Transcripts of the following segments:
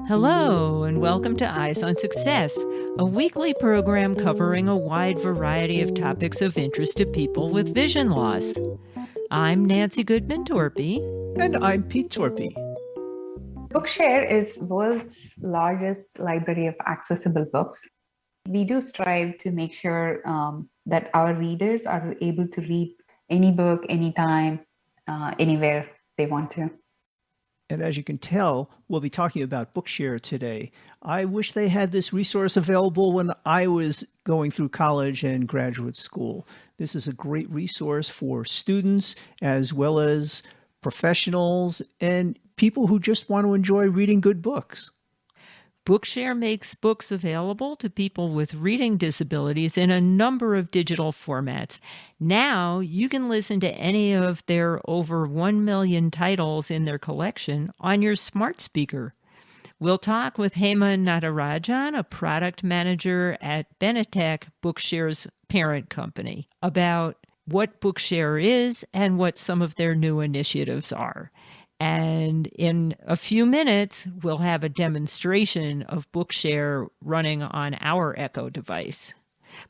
Hello, and welcome to Eyes on Success, a weekly program covering a wide variety of topics of interest to people with vision loss. I'm Nancy Torpey. And I'm Pete Torpey. Bookshare is the world's largest library of accessible books. We do strive to make sure that our readers are able to read any book, anytime, anywhere they want to. And as you can tell, we'll be talking about Bookshare today. I wish they had this resource available when I was going through college and graduate school. This is a great resource for students as well as professionals and people who just want to enjoy reading good books. Bookshare makes books available to people with reading disabilities in a number of digital formats. Now you can listen to any of their over 1 million titles in their collection on your smart speaker. We'll talk with Hema Natarajan, a product manager at Benetech, Bookshare's parent company, about what Bookshare is and what some of their new initiatives are. And in a few minutes, we'll have a demonstration of Bookshare running on our Echo device.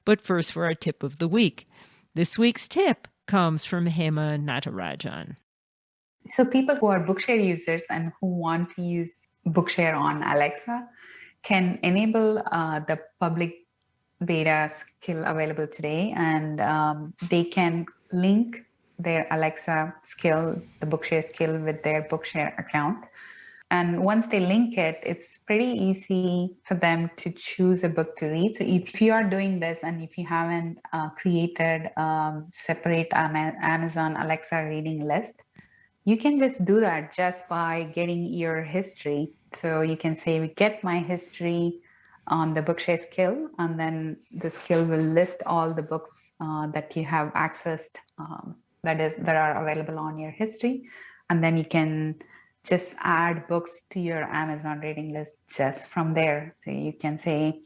But first, for our tip of the week. This week's tip comes from Hema Natarajan. So people who are Bookshare users and who want to use Bookshare on Alexa can enable the public beta skill available today, and they can link their Alexa skill, the Bookshare skill, with their Bookshare account. And once they link it, it's pretty easy for them to choose a book to read. So if you are doing this and if you haven't created separate Amazon Alexa reading list, you can just do that just by getting your history. So you can say, get my history on the Bookshare skill, and then the skill will list all the books that you have accessed that are available on your history. And then you can just add books to your Amazon reading list just from there. So you can say,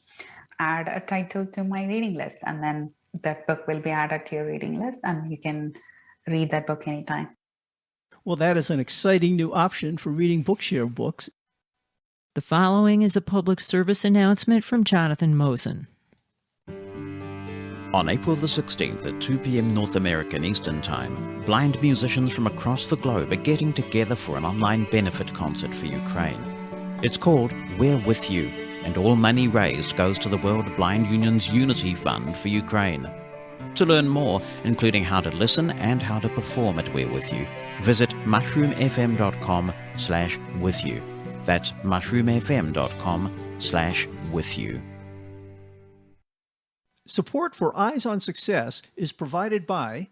add a title to my reading list, and then that book will be added to your reading list, and you can read that book anytime. Well, that is an exciting new option for reading Bookshare books. The following is a public service announcement from Jonathan Mosen. On April the 16th at 2 p.m. North American Eastern Time, blind musicians from across the globe are getting together for an online benefit concert for Ukraine. It's called We're With You, and all money raised goes to the World Blind Union's Unity Fund for Ukraine. To learn more, including how to listen and how to perform at We're With You, visit mushroomfm.com/withyou. That's mushroomfm.com/withyou. Support for Eyes on Success is provided by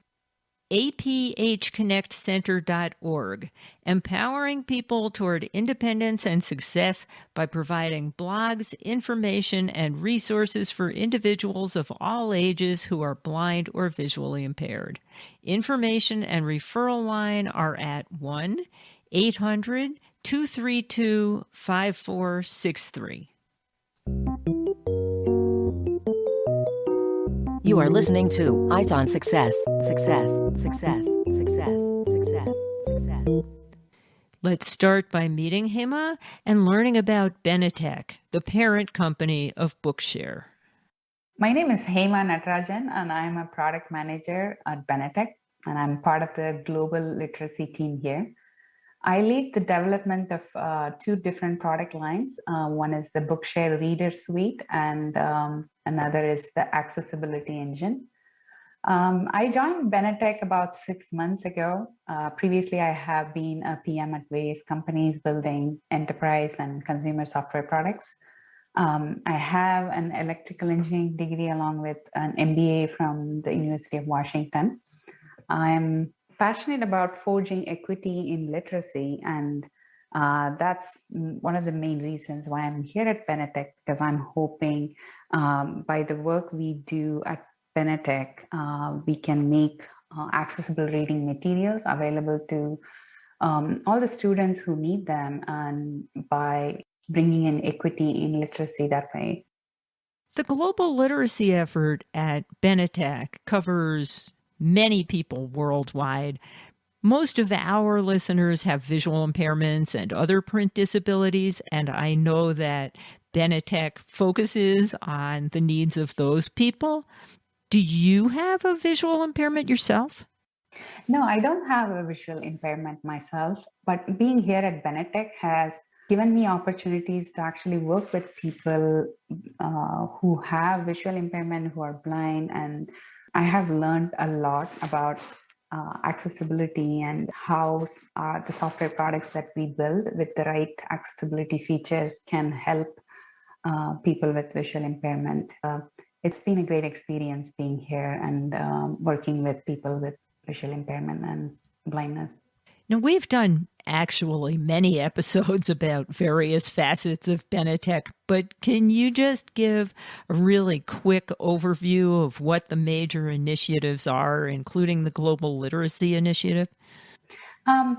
aphconnectcenter.org, empowering people toward independence and success by providing blogs, information, and resources for individuals of all ages who are blind or visually impaired. Information and referral line are at 1-800-232-5463. You are listening to Eyes on Success. Success, success, success, success, success. Let's start by meeting Hema and learning about Benetech, the parent company of Bookshare. My name is Hema Natarajan, and I'm a product manager at Benetech, and I'm part of the global literacy team here. I lead the development of two different product lines. One is the Bookshare Reader Suite, and another is the Accessibility Engine. I joined Benetech about 6 months ago. Previously, I have been a PM at various companies building enterprise and consumer software products. I have an electrical engineering degree along with an MBA from the University of Washington. I'm passionate about forging equity in literacy, and that's one of the main reasons why I'm here at Benetech, because I'm hoping by the work we do at Benetech, we can make accessible reading materials available to all the students who need them, and by bringing in equity in literacy that way. The global literacy effort at Benetech covers many people worldwide. Most of our listeners have visual impairments and other print disabilities, and I know that Benetech focuses on the needs of those people. Do you have a visual impairment yourself? No, I don't have a visual impairment myself, but being here at Benetech has given me opportunities to actually work with people who have visual impairment, who are blind, and I have learned a lot about accessibility and how the software products that we build with the right accessibility features can help people with visual impairment. It's been a great experience being here and working with people with visual impairment and blindness. Now, we've done actually many episodes about various facets of Benetech, but can you just give a really quick overview of what the major initiatives are, including the Global Literacy Initiative?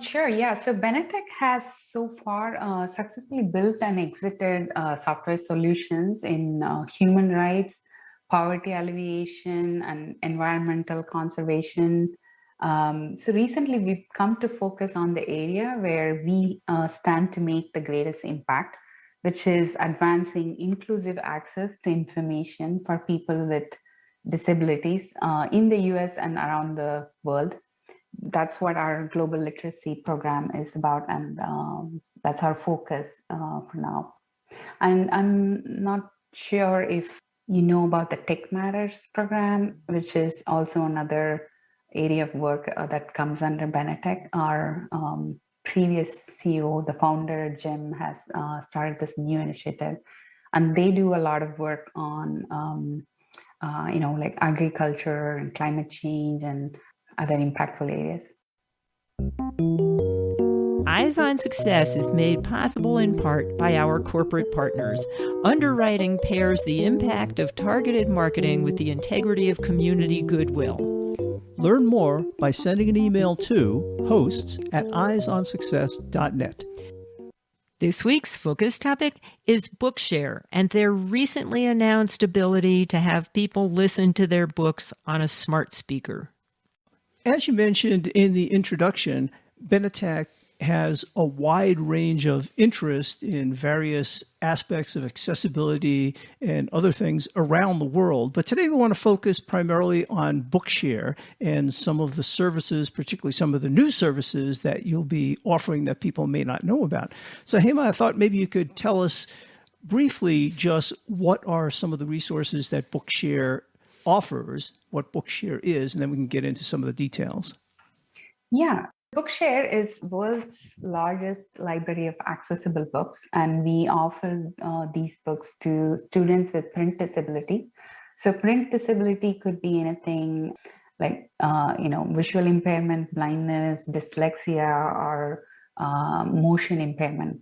Sure, yeah. So Benetech has so far successfully built and exited software solutions in human rights, poverty alleviation, and environmental conservation. So recently we've come to focus on the area where we stand to make the greatest impact, which is advancing inclusive access to information for people with disabilities in the US and around the world. That's what our global literacy program is about, and that's our focus for now. And I'm not sure if you know about the Tech Matters program, which is also another area of work that comes under Benetech. Our previous CEO, the founder, Jim, has started this new initiative, and they do a lot of work on, like agriculture and climate change and other impactful areas. Eyes on Success is made possible in part by our corporate partners. Underwriting pairs the impact of targeted marketing with the integrity of community goodwill. Learn more by sending an email to hosts@eyesonsuccess.net. This week's focus topic is Bookshare and their recently announced ability to have people listen to their books on a smart speaker. As you mentioned in the introduction, Benetech has a wide range of interest in various aspects of accessibility and other things around the world. But today we want to focus primarily on Bookshare and some of the services, particularly some of the new services that you'll be offering that people may not know about. So Hema, I thought maybe you could tell us briefly just what are some of the resources that Bookshare offers, what Bookshare is, and then we can get into some of the details. Yeah, Bookshare is the world's largest library of accessible books, and we offer these books to students with print disability. So print disability could be anything like, visual impairment, blindness, dyslexia, or motion impairment,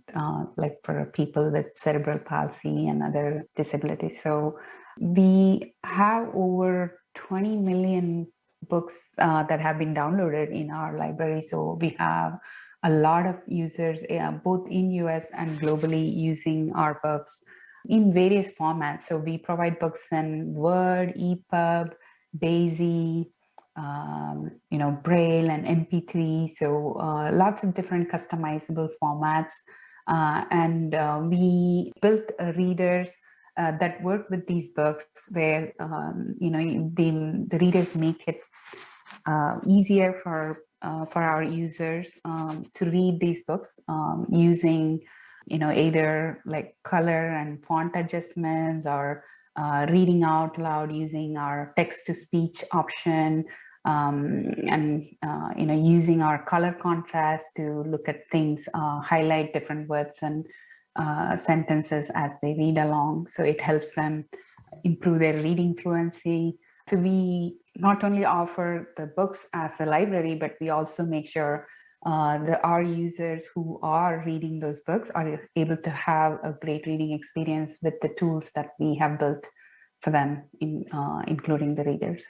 like for people with cerebral palsy and other disabilities. So we have over 20 million books that have been downloaded in our library. So we have a lot of users, both in US and globally, using our books in various formats. So we provide books in Word, EPUB, DAISY, Braille, and MP3. So lots of different customizable formats. And we built readers that work with these books where, the readers make it easier for our users to read these books using, either like color and font adjustments or reading out loud using our text-to-speech option, and using our color contrast to look at things, highlight different words and sentences as they read along. So it helps them improve their reading fluency. So we not only offer the books as a library, but we also make sure that our users who are reading those books are able to have a great reading experience with the tools that we have built for them, including the readers.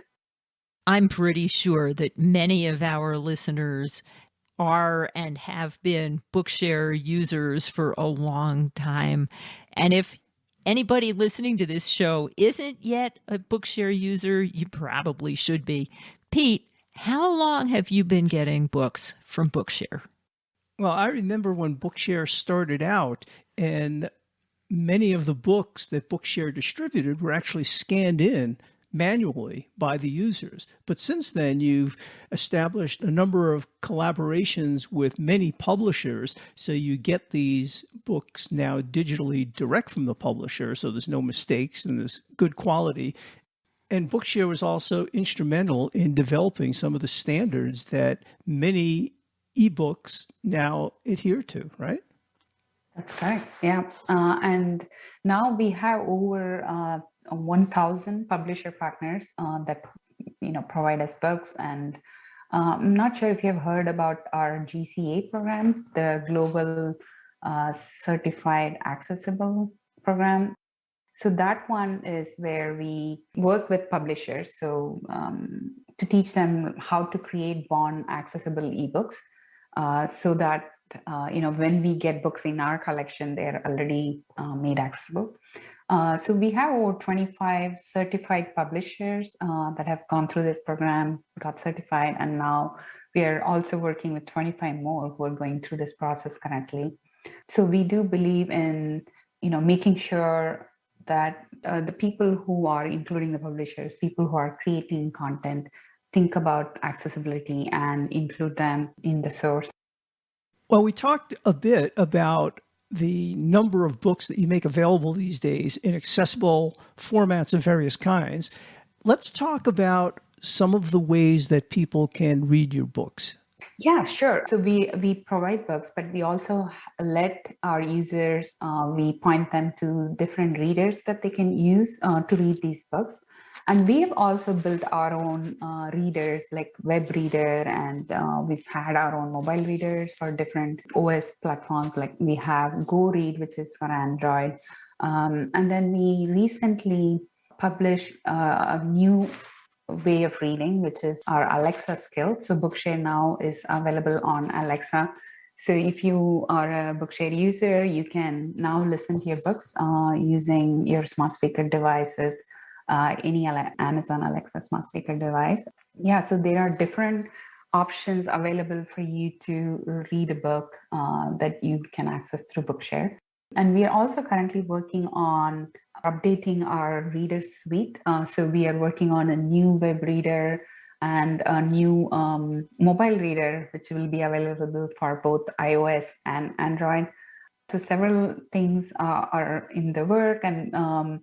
I'm pretty sure that many of our listeners are and have been Bookshare users for a long time. And if anybody listening to this show isn't yet a Bookshare user, you probably should be. Pete, How long have you been getting books from Bookshare? Well, I remember when Bookshare started out, and many of the books that Bookshare distributed were actually scanned in manually by the users. But since then, you've established a number of collaborations with many publishers, so you get these books now digitally direct from the publisher, so there's no mistakes and there's good quality. And Bookshare was also instrumental in developing some of the standards that many ebooks now adhere to, right? That's correct. Yeah. And now we have over 1,000 publisher partners that provide us books. And I'm not sure if you have heard about our GCA program, the Global Certified Accessible Program. So that one is where we work with publishers. So to teach them how to create born accessible ebooks, so that when we get books in our collection, they're already made accessible. So we have over 25 certified publishers that have gone through this program, got certified, and now we are also working with 25 more who are going through this process currently. So we do believe in making sure that the people who are, including the publishers, people who are creating content, think about accessibility and include them in the source. Well, we talked a bit about the number of books that you make available these days in accessible formats of various kinds. Let's talk about some of the ways that people can read your books. Yeah, sure. So we provide books, but we also let our users, we point them to different readers that they can use to read these books. And we have also built our own readers like web reader, and we've had our own mobile readers for different OS platforms. Like we have Go Read, which is for Android. And then we recently published a new way of reading, which is our Alexa skill. So Bookshare now is available on Alexa. So if you are a Bookshare user, you can now listen to your books using your smart speaker devices, any Amazon Alexa smart speaker device. Yeah, so there are different options available for you to read a book that you can access through Bookshare. And we are also currently working on updating our reader suite. So we are working on a new web reader and a new mobile reader, which will be available for both iOS and Android. So several things are in the work, and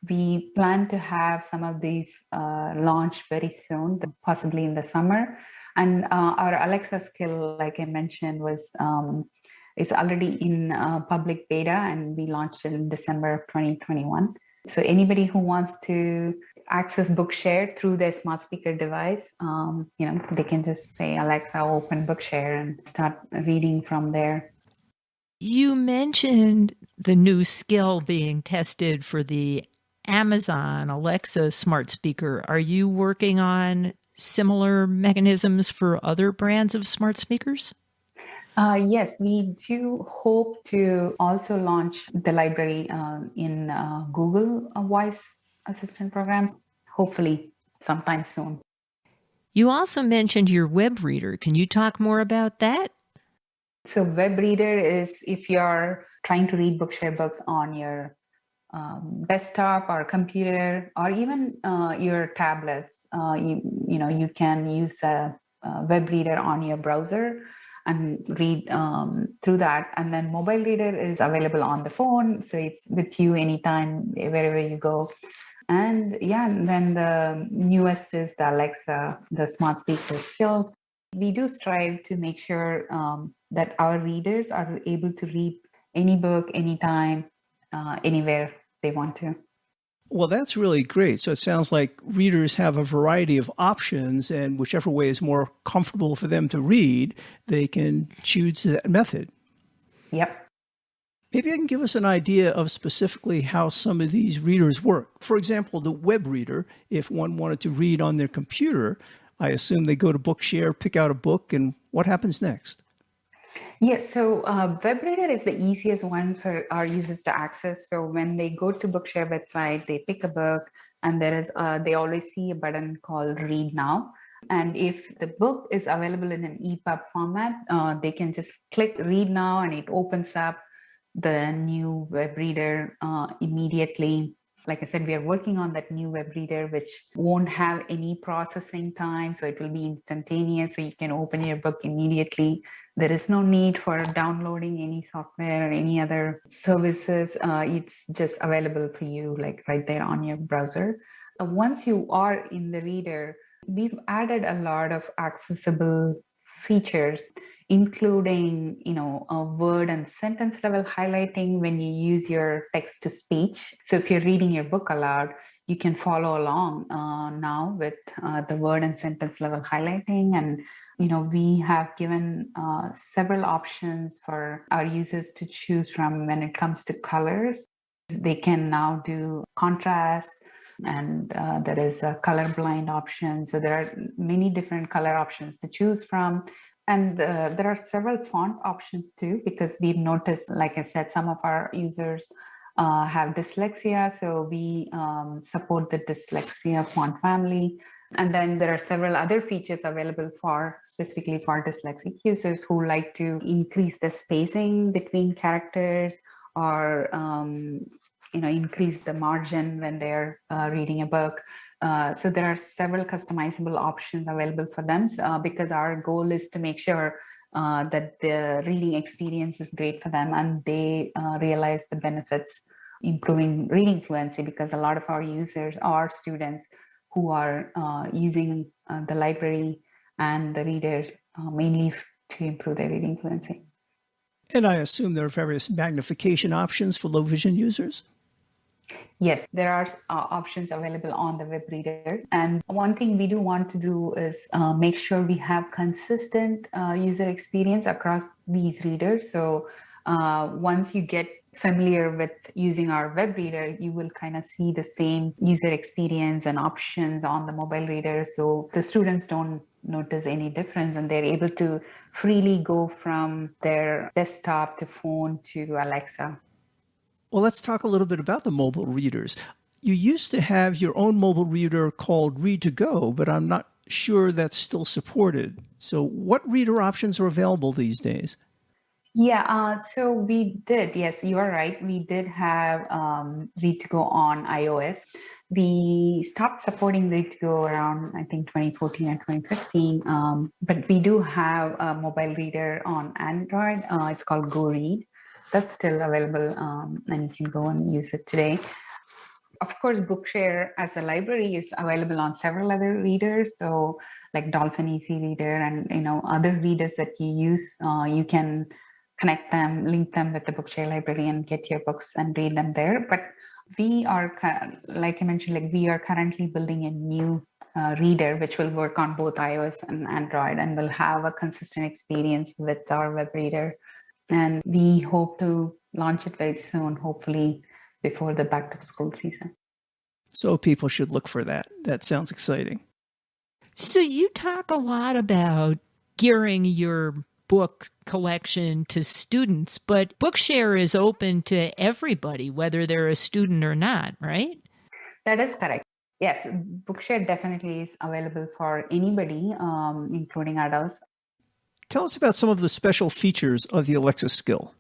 we plan to have some of these launched very soon, possibly in the summer. And our Alexa skill, like I mentioned, is already in public beta, and we launched it in December of 2021. So anybody who wants to access Bookshare through their smart speaker device, they can just say, Alexa, open Bookshare, and start reading from there. You mentioned the new skill being tested for the Amazon Alexa smart speaker. Are you working on similar mechanisms for other brands of smart speakers? Yes, we do hope to also launch the library in Google Voice Assistant programs, hopefully sometime soon. You also mentioned your web reader. Can you talk more about that? So web reader is if you're trying to read Bookshare books on your desktop or computer, or even your tablets, you can use a web reader on your browser and read through that. And then mobile reader is available on the phone, so it's with you anytime, wherever you go. And then the newest is the Alexa, the smart speaker skill. We do strive to make sure that our readers are able to read any book, anytime, anywhere they want to. Well, that's really great. So it sounds like readers have a variety of options, and whichever way is more comfortable for them to read, they can choose that method. Yep. Maybe I can give us an idea of specifically how some of these readers work. For example, the web reader, if one wanted to read on their computer, I assume they go to Bookshare, pick out a book, and what happens next? Yes, so web reader is the easiest one for our users to access. So when they go to Bookshare website, they pick a book, and they always see a button called Read Now. And if the book is available in an EPUB format, they can just click read now and it opens up the new web reader immediately. Like I said, we are working on that new web reader, which won't have any processing time. So it will be instantaneous. So you can open your book immediately. There is no need for downloading any software or any other services. It's just available for you, like right there on your browser. Once you are in the reader, we've added a lot of accessible features, including, a word and sentence level highlighting when you use your text to speech. So if you're reading your book aloud, you can follow along now with the word and sentence level highlighting. And, we have given several options for our users to choose from when it comes to colors. They can now do contrast, and there is a colorblind option. So there are many different color options to choose from. And there are several font options too, because we've noticed, like I said, some of our users have dyslexia. So we support the dyslexia font family. And then there are several other features available specifically for dyslexic users who like to increase the spacing between characters or increase the margin when they're reading a book. So there are several customizable options available for them because our goal is to make sure that the reading experience is great for them and they realize the benefits improving reading fluency, because a lot of our users are students who are using the library and the readers mainly to improve their reading fluency. And I assume there are various magnification options for low vision users? Yes, there are options available on the web reader. And one thing we do want to do is make sure we have consistent user experience across these readers. So once you get familiar with using our web reader, you will kind of see the same user experience and options on the mobile reader. So the students don't notice any difference and they're able to freely go from their desktop to phone to Alexa. Well, let's talk a little bit about the mobile readers. You used to have your own mobile reader called Read2Go, but I'm not sure that's still supported. So what reader options are available these days? Yeah, so we did. Yes, you are right. We did have Read2Go on iOS. We stopped supporting Read2Go around, I think, 2014 and 2015. But we do have a mobile reader on Android. It's called Go Read. That's still available, and you can go and use it today. Of course, Bookshare as a library is available on several other readers. So like Dolphin Easy Reader and other readers that you use, you can connect them, link them with the Bookshare library and get your books and read them there. But we are, like I mentioned, we are currently building a new reader which will work on both iOS and Android and will have a consistent experience with our web reader. And we hope to launch it very soon, hopefully before the back to school season. So people should look for that. That sounds exciting. So you talk a lot about gearing your book collection to students, but Bookshare is open to everybody, whether they're a student or not, right? That is correct. Yes, Bookshare definitely is available for anybody, including adults. Tell us about some of the special features of the Alexa skill.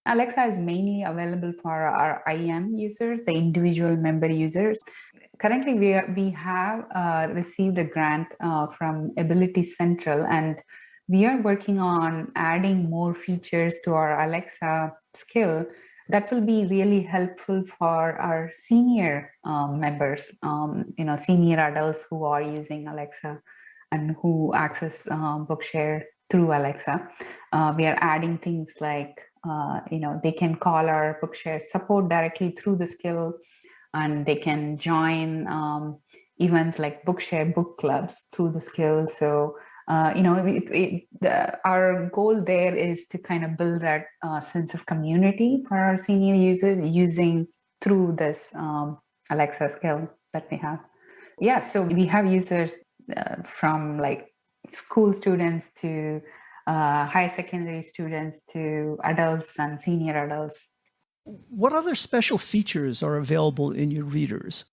Alexa is mainly available for our IM users, the individual member users. Currently, we have received a grant from Ability Central, and we are working on adding more features to our Alexa skill that will be really helpful for our senior members, senior adults who are using Alexa and who access Bookshare through Alexa. We are adding things like, they can call our Bookshare support directly through the skill, and they can join events like Bookshare book clubs through the skill. So, our goal there is to kind of build that sense of community for our senior users using through this Alexa skill that we have. Yeah, so we have users from like school students to higher secondary students to adults and senior adults. What other special features are available in your readers?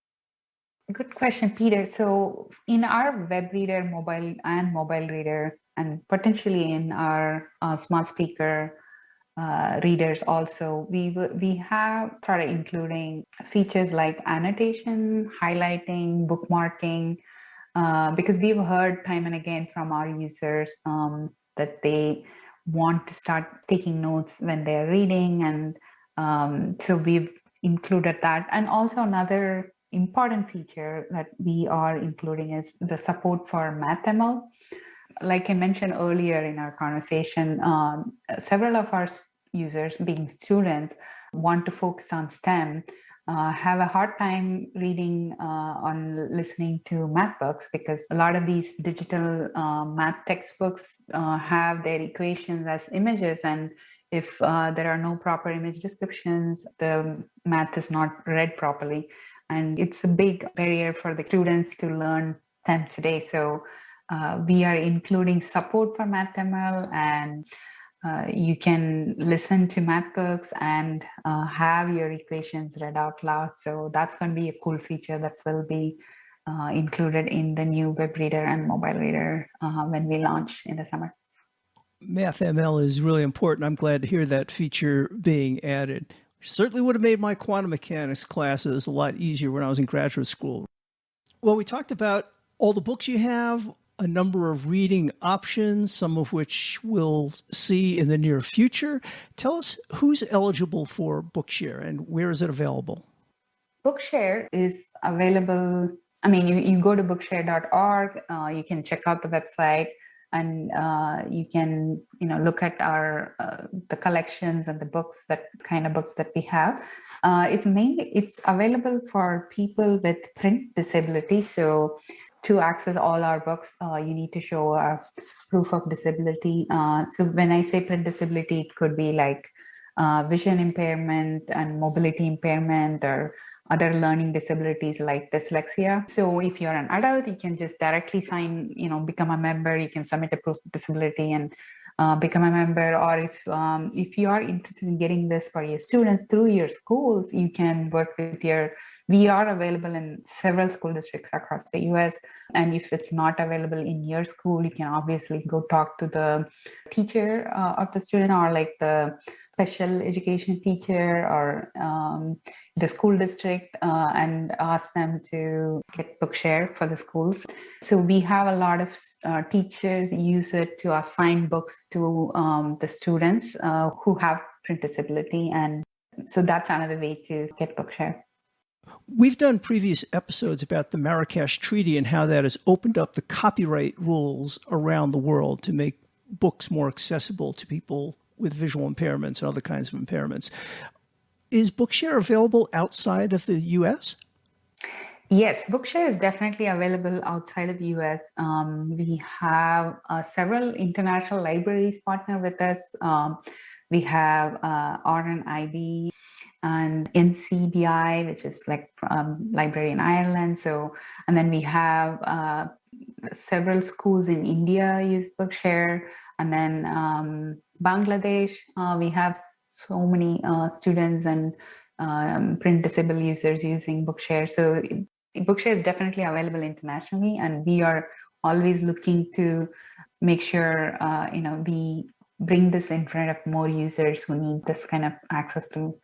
Good question, Peter. So in our web reader, mobile reader, and potentially in our smart speaker readers also, we have started including features like annotation, highlighting, bookmarking, because we've heard time and again from our users that they want to start taking notes when they're reading, and so we've included that. And also another important feature that we are including is the support for MathML. Like I mentioned earlier in our conversation, several of our users, being students, want to focus on STEM, have a hard time reading on listening to math books, because a lot of these digital math textbooks have their equations as images, and if there are no proper image descriptions, the math is not read properly. And it's a big barrier for the students to learn STEM today. So we are including support for MathML, and you can listen to math books and have your equations read out loud. So that's going to be a cool feature that will be included in the new web reader and mobile reader when we launch in the summer. MathML is really important. I'm glad to hear that feature being added. Certainly would have made my quantum mechanics classes a lot easier when I was in graduate school. Well, we talked about all the books you have, a number of reading options, some of which we'll see in the near future. Tell us who's eligible for Bookshare and where is it available? Bookshare is available. I mean, you go to bookshare.org, you can check out the website, and you can look at our the collections and the books, that kind of books that we have. It's available for people with print disability. So to access all our books, you need to show a proof of disability. So when I say print disability, it could be like vision impairment and mobility impairment, or other learning disabilities like dyslexia. So if you're an adult, you can just directly sign, become a member. You can submit a proof of disability and become a member. Or if you are interested in getting this for your students through your schools, you can work with we are available in several school districts across the US. And if it's not available in your school, you can obviously go talk to the teacher of the student, or like the special education teacher, or the school district, and ask them to get Bookshare for the schools. So we have a lot of teachers use it to assign books to the students who have print disability. And so that's another way to get Bookshare. We've done previous episodes about the Marrakesh Treaty and how that has opened up the copyright rules around the world to make books more accessible to people with visual impairments and other kinds of impairments. Is Bookshare available outside of the U.S.? Yes, Bookshare is definitely available outside of the U.S. We have several international libraries partner with us. We have RNIB and NCBI, which is like library in Ireland. And then we have several schools in India use Bookshare, and then Bangladesh, we have so many students and print disabled users using Bookshare. So Bookshare is definitely available internationally, and we are always looking to make sure we bring this in front of more users who need this kind of access to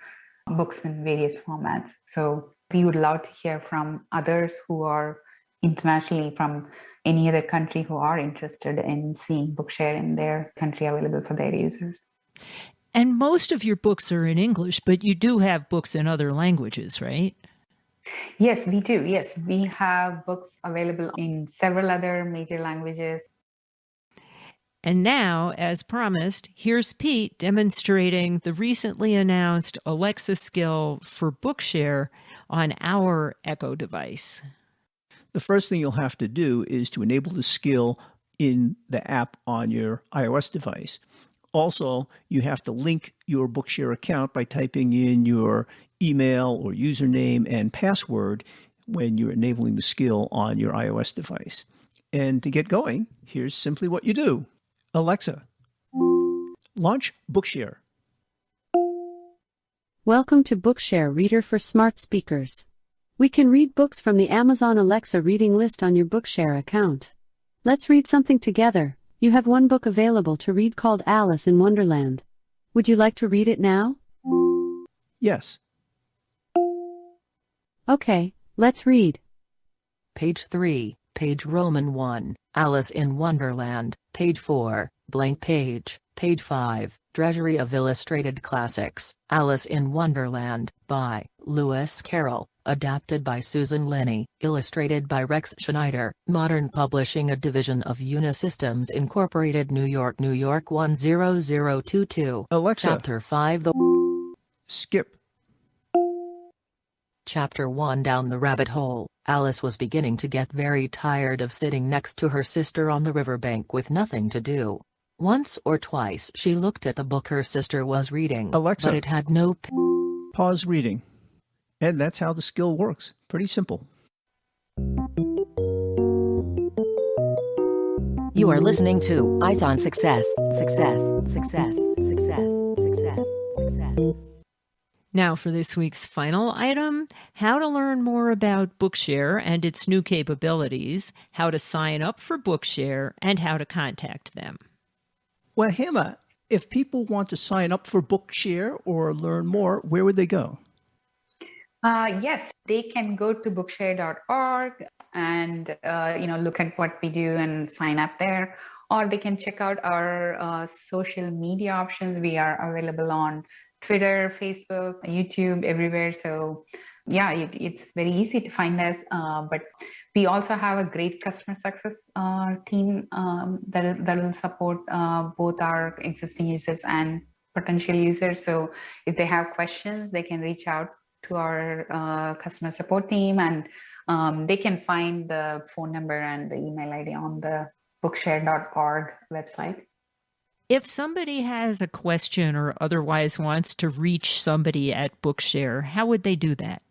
books in various formats. So we would love to hear from others who are internationally, from any other country, who are interested in seeing Bookshare in their country available for their users. And most of your books are in English, but you do have books in other languages, right? Yes, we do. Yes, we have books available in several other major languages. And now, as promised, here's Pete demonstrating the recently announced Alexa skill for Bookshare on our Echo device. The first thing you'll have to do is to enable the skill in the app on your iOS device. Also, you have to link your Bookshare account by typing in your email or username and password when you're enabling the skill on your iOS device. And to get going, here's simply what you do. Alexa, launch Bookshare. Welcome to Bookshare Reader for Smart Speakers. We can read books from the Amazon Alexa reading list on your Bookshare account. Let's read something together. You have one book available to read called Alice in Wonderland. Would you like to read it now? Yes. Okay, let's read. Page 3, page Roman 1, Alice in Wonderland, page 4, blank page, page 5, Treasury of Illustrated Classics, Alice in Wonderland, by Lewis Carroll, adapted by Susan Linney, illustrated by Rex Schneider, Modern Publishing, a division of Unisystems Incorporated, New York, New York 10022. Alexa. Chapter 5, Skip. Chapter 1. Down the rabbit hole. Alice was beginning to get very tired of sitting next to her sister on the riverbank with nothing to do. Once or twice she looked at the book her sister was reading, Alexa. but it had no Pause reading. And that's how the skill works. Pretty simple. You are listening to Eyes on Success. Success, success, success, success, success. Now for this week's final item, how to learn more about Bookshare and its new capabilities, how to sign up for Bookshare, and how to contact them. Well, Hema, if people want to sign up for Bookshare or learn more, where would they go? Yes, they can go to bookshare.org and look at what we do and sign up there, or they can check out our social media options. We are available on Twitter, Facebook, YouTube, everywhere. So yeah, it's very easy to find us. But we also have a great customer success team that will support both our existing users and potential users. So if they have questions, they can reach out to our customer support team, and they can find the phone number and the email ID on the bookshare.org website. If somebody has a question or otherwise wants to reach somebody at Bookshare, how would they do that?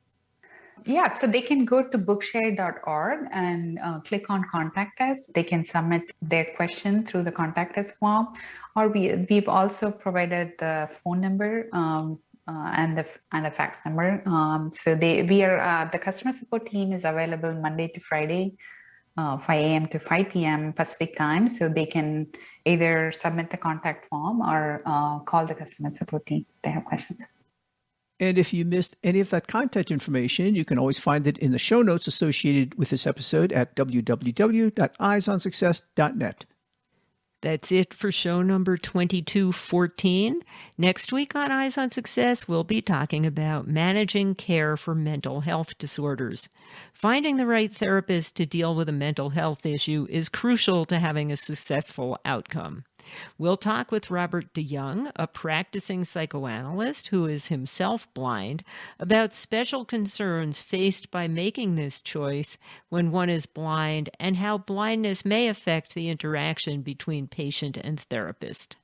Yeah, so they can go to bookshare.org and click on Contact Us. They can submit their question through the Contact Us form, or we've also provided the phone number and a fax number. So the customer support team is available Monday to Friday, 5 a.m. to 5 p.m. Pacific time. So they can either submit the contact form or call the customer support team if they have questions. And if you missed any of that contact information, you can always find it in the show notes associated with this episode at www.eyesonsuccess.net. That's it for show number 2214. Next week on Eyes on Success, we'll be talking about managing care for mental health disorders. Finding the right therapist to deal with a mental health issue is crucial to having a successful outcome. We'll talk with Robert DeYoung, a practicing psychoanalyst who is himself blind, about special concerns faced by making this choice when one is blind and how blindness may affect the interaction between patient and therapist.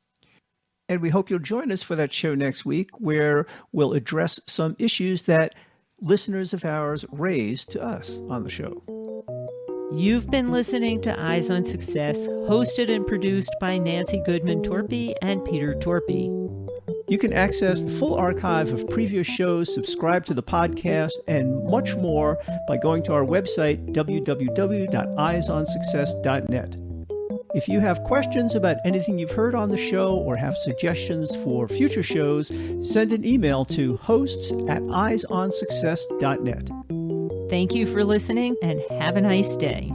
And we hope you'll join us for that show next week, where we'll address some issues that listeners of ours raised to us on the show. You've been listening to Eyes on Success, hosted and produced by Nancy Goodman Torpey and Peter Torpey. You can access the full archive of previous shows, subscribe to the podcast, and much more by going to our website, www.eyesonsuccess.net. If you have questions about anything you've heard on the show or have suggestions for future shows, send an email to hosts@eyesonsuccess.net. Thank you for listening and have a nice day.